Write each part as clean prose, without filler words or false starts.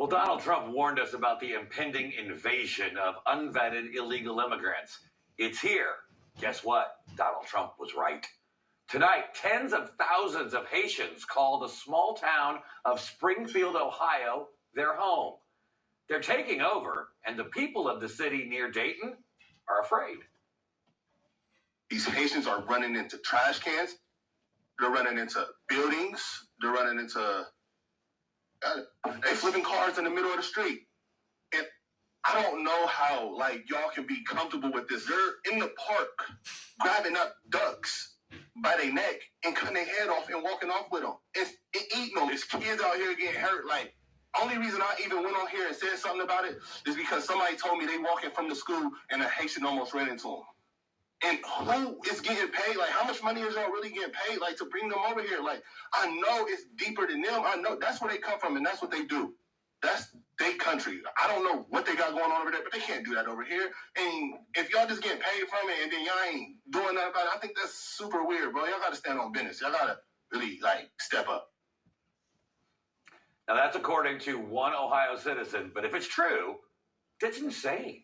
Well, Donald Trump warned us about the impending invasion of unvetted illegal immigrants. It's here. Guess what? Donald Trump was right. Tonight, tens of thousands of Haitians call the small town of Springfield, Ohio, their home. They're taking over, and the people of the city near Dayton are afraid. These Haitians are running into trash cans. They're running into buildings. They're running into... they flipping cars in the middle of the street. And I don't know how, y'all can be comfortable with this. They're in the park grabbing up ducks by their neck and cutting their head off and walking off with them. And eating them. There's kids out here getting hurt. Only reason I even went on here and said something about it is because somebody told me they walking from the school and a Haitian almost ran into them. And who is getting paid? How much money is y'all really getting paid, to bring them over here? I know it's deeper than them. I know that's where they come from, and that's what they do. That's their country. I don't know what they got going on over there, but they can't do that over here. And if y'all just getting paid from it and then y'all ain't doing nothing about it, I think that's super weird, bro. Y'all got to stand on business. Y'all got to really, step up. Now, that's according to one Ohio citizen, but if it's true, that's insane.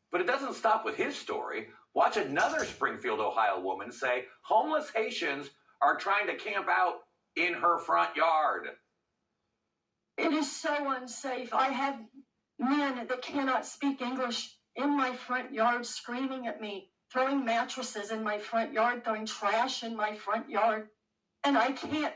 But it doesn't stop with his story. Watch another Springfield, Ohio woman say homeless Haitians are trying to camp out in her front yard. It is so unsafe. I have men that cannot speak English in my front yard screaming at me, throwing mattresses in my front yard, throwing trash in my front yard. And I can't.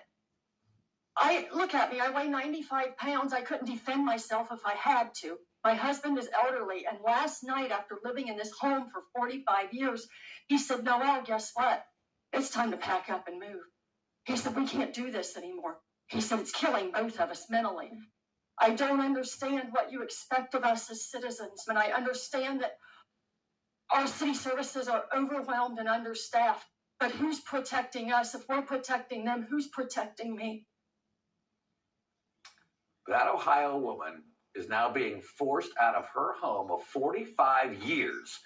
Look at me. I weigh 95 pounds. I couldn't defend myself if I had to. My husband is elderly, and last night, after living in this home for 45 years, he said, Noelle, guess what? It's time to pack up and move. He said, we can't do this anymore. He said, it's killing both of us mentally. I don't understand what you expect of us as citizens, and I understand that our city services are overwhelmed and understaffed, but who's protecting us? If we're protecting them, who's protecting me? That Ohio woman is now being forced out of her home of 45 years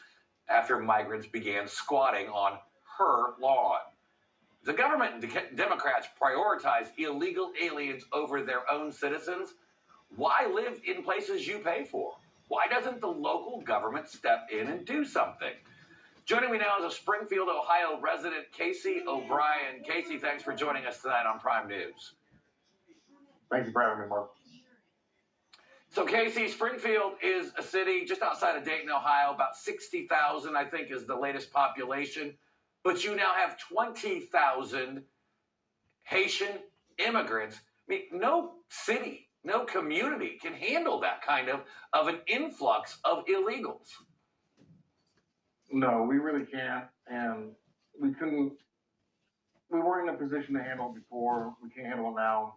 after migrants began squatting on her lawn. The government and Democrats prioritize illegal aliens over their own citizens. Why live in places you pay for? Why doesn't the local government step in and do something? Joining me now is a Springfield, Ohio resident, Casey O'Brien. Casey, thanks for joining us tonight on Prime News. Thank you for having me, Mark. So, Casey, Springfield is a city just outside of Dayton, Ohio. About 60,000, I think, is the latest population. But you now have 20,000 Haitian immigrants. I mean, no city, no community can handle that kind of an influx of illegals. No, we really can't. And we weren't in a position to handle it before. We can't handle it now.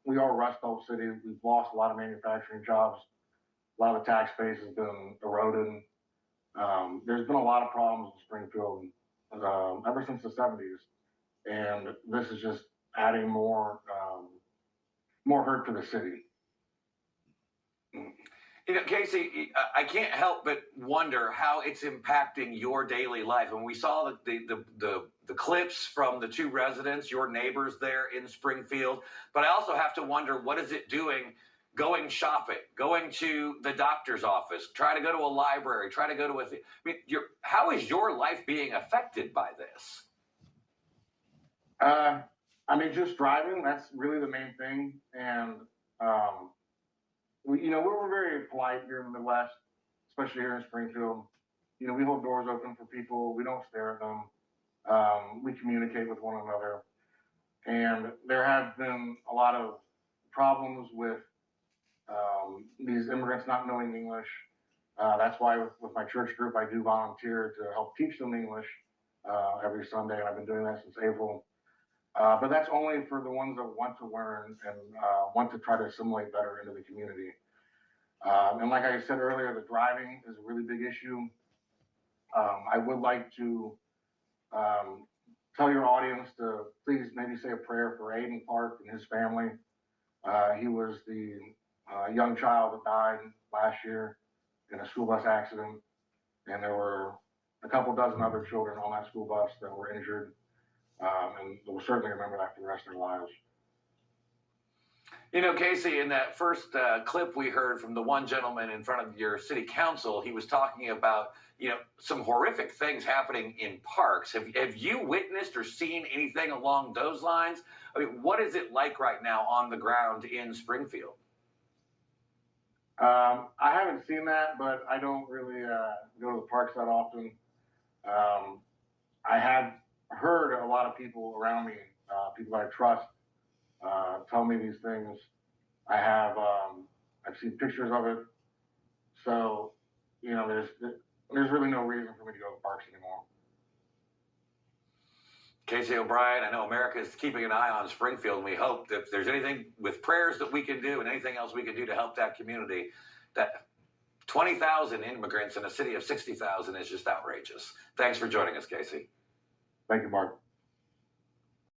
We are a Rust Belt city. We've lost a lot of manufacturing jobs. A lot of the tax base has been eroded. There's been a lot of problems in Springfield ever since the 70s. And this is just adding more hurt to the city. You know, Casey, I can't help but wonder how it's impacting your daily life. And we saw the clips from the two residents, your neighbors there in Springfield. But I also have to wonder, what is it doing going shopping, going to the doctor's office, try to go to a library, try to go to how is your life being affected by this? Just driving, that's really the main thing. And, we're very polite here in the Midwest, especially here in Springfield. We hold doors open for people. We don't stare at them. We communicate with one another. And there have been a lot of problems with these immigrants not knowing English. That's why with my church group, I do volunteer to help teach them English every Sunday, and I've been doing that since April. But that's only for the ones that want to learn and want to try to assimilate better into the community. And like I said earlier, the driving is a really big issue. I would like to tell your audience to please maybe say a prayer for Aiden Clark and his family. He was the young child that died last year in a school bus accident, and there were a couple dozen other children on that school bus that were injured, and we'll certainly remember that for the rest of their lives. You know, Casey, in that first clip we heard from the one gentleman in front of your city council, he was talking about, some horrific things happening in parks. Have you witnessed or seen anything along those lines? I mean, what is it like right now on the ground in Springfield? I haven't seen that, but I don't really go to the parks that often. I have heard a lot of people around me, people that I trust, tell me these things. I've seen pictures of it. So, there's really no reason for me to go to the parks anymore. Casey O'Brien, I know America is keeping an eye on Springfield, and we hope that if there's anything with prayers that we can do and anything else we can do to help that community, that 20,000 immigrants in a city of 60,000 is just outrageous. Thanks for joining us, Casey. Thank you, Mark.